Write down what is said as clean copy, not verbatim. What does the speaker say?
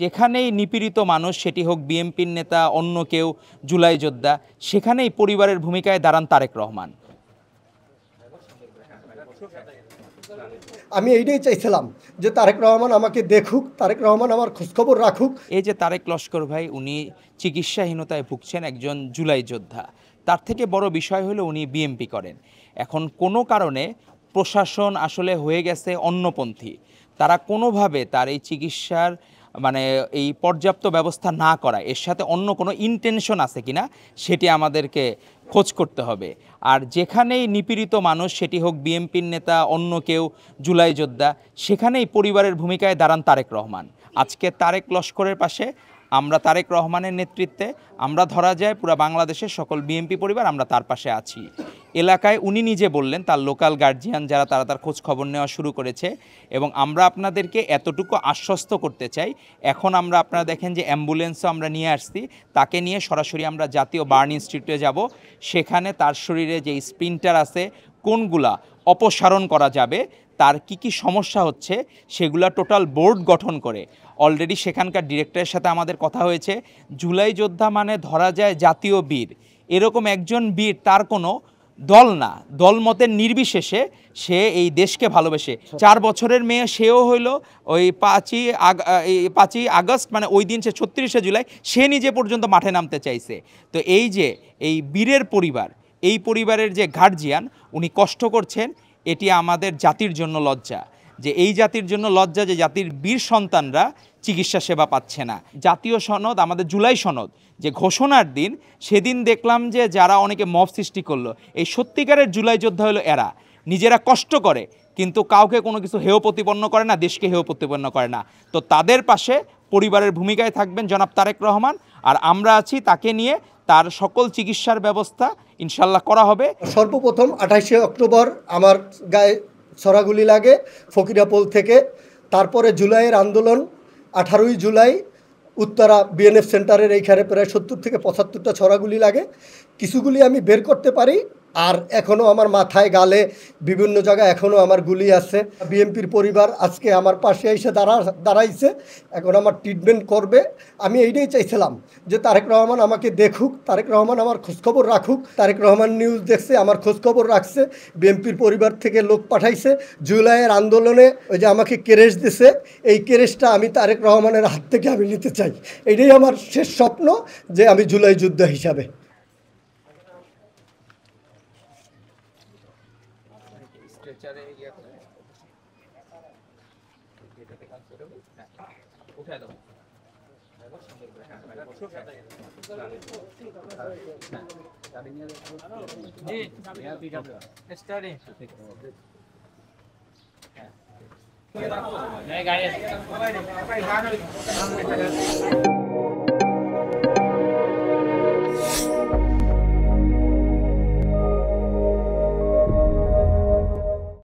যেখানেই নিপীড়িত মানুষ, সেটি হোক বিএনপির নেতা, অন্য কেউ, জুলাই যোদ্ধা, সেখানেই পরিবারের ভূমিকায় দাঁড়ান তারেক রহমান। আমি এইটাই চাইছিলাম যে তারেক রহমান আমাকে দেখুক, তারেক রহমান আমার খোঁজখবর রাখুক। এই যে তারেক লস্কর ভাই, উনি চিকিৎসাহীনতায় ভুগছেন, একজন জুলাই যোদ্ধা। তার থেকে বড় বিষয় হলো উনি বিএমপি করেন। এখন কোনো কারণে প্রশাসন আসলে হয়ে গেছে অন্যপন্থী। তারা কোনোভাবে তার এই চিকিৎসার এই পর্যাপ্ত ব্যবস্থা না করা, এর সাথে অন্য কোনো ইন্টেনশন আছে কিনা সেটি আমাদেরকে খোঁজ করতে হবে। আর যেখানেই নিপীড়িত মানুষ, সেটি হোক বিএনপির নেতা, অন্য কেউ, জুলাই যোদ্ধা, সেখানেই পরিবারের ভূমিকায় দাঁড়ান তারেক রহমান। আজকে তারেক লস্করের পাশে আমরা, তারেক রহমানের নেতৃত্বে আমরা, ধরা যায় পুরো বাংলাদেশের সকল বিএনপি পরিবার আমরা তার পাশে আছি। এলাকায় উনি নিজে বললেন তার লোকাল গার্জিয়ান যারা, তারা তার খোঁজ খবর নেওয়া শুরু করেছে। এবং আমরা আপনাদেরকে এতটুকু আশ্বস্ত করতে চাই, এখন আমরা, আপনারা দেখেন যে অ্যাম্বুলেন্সও আমরা নিয়ে আসছি, তাকে নিয়ে সরাসরি আমরা জাতীয় বার্ন ইনস্টিটিউটে যাব। সেখানে তার শরীরে যে স্প্লিন্টার আছে, কোনগুলা অপসারণ করা যাবে, তার কি কি সমস্যা হচ্ছে, সেগুলা টোটাল বোর্ড গঠন করে অলরেডি সেখানকার ডিরেক্টরের সাথে আমাদের কথা হয়েছে। জুলাই যোদ্ধা মানে ধরা যায় জাতীয় বীর, এরকম একজন বীর, তার কোনো দল না, দলমতের নির্বিশেষে সে এই দেশকে ভালোবেসে। 4 বছরের মেয়ে, সেও হইল ওই 5ই আগস্ট, মানে ওই দিন সে 36শে জুলাই সে নিজে পর্যন্ত মাঠে নামতে চাইছে। তো এই যে এই বীরের পরিবার, এই পরিবারের যে গার্জিয়ান, উনি কষ্ট করছেন, এটি আমাদের জাতির জন্য লজ্জা। যে এই জাতির জন্য লজ্জা যে জাতির বীর সন্তানরা চিকিৎসা সেবা পাচ্ছে না। জাতীয় সনদ, আমাদের জুলাই সনদ যে ঘোষণার দিন, সেদিন দেখলাম যে যারা অনেকে মব সৃষ্টি করলো, এই সত্যিকারের জুলাই যোদ্ধা হলো এরা। নিজেরা কষ্ট করে কিন্তু কাউকে কোনো কিছু হেয় প্রতিপন্ন করে না, দেশকে হেয় প্রতিপন্ন করে না। তো তাদের পাশে পরিবারের ভূমিকায় থাকবেন জনাব তারেক রহমান, আর আমরা আছি তাকে নিয়ে। তার সকল চিকিৎসার ব্যবস্থা ইনশাল্লাহ করা হবে। সর্বপ্রথম 28শে অক্টোবর আমার গায়ে ছড়াগুলি লাগে ফকিরাপোল থেকে। তারপরে জুলাইয়ের আন্দোলন, 18ই জুলাই উত্তরা বিএনএফ সেন্টারের এইখানে প্রায় 70 থেকে 75টা ছড়াগুলি লাগে। কিছুগুলি আমি বের করতে পারি, আর এখনও আমার মাথায়, গালে, বিভিন্ন জায়গায় এখনও আমার গুলি আছে। বিএনপির পরিবার আজকে আমার পাশে এসে দাঁড়াইছে, এখন আমার ট্রিটমেন্ট করবে। আমি এইটাই চাইছিলাম যে তারেক রহমান আমাকে দেখুক, তারেক রহমান আমার খোঁজখবর রাখুক। তারেক রহমান নিউজ দেখছে, আমার খোঁজখবর রাখছে, বিএনপির পরিবার থেকে লোক পাঠাইছে। জুলাইয়ের আন্দোলনে ওই যে আমাকে কেরেস দিছে, এই কেরেসটা আমি তারেক রহমানের হাত থেকে আমি নিতে চাই। এটাই আমার শেষ স্বপ্ন, যে আমি জুলাই যোদ্ধা হিসাবে। গাড়ি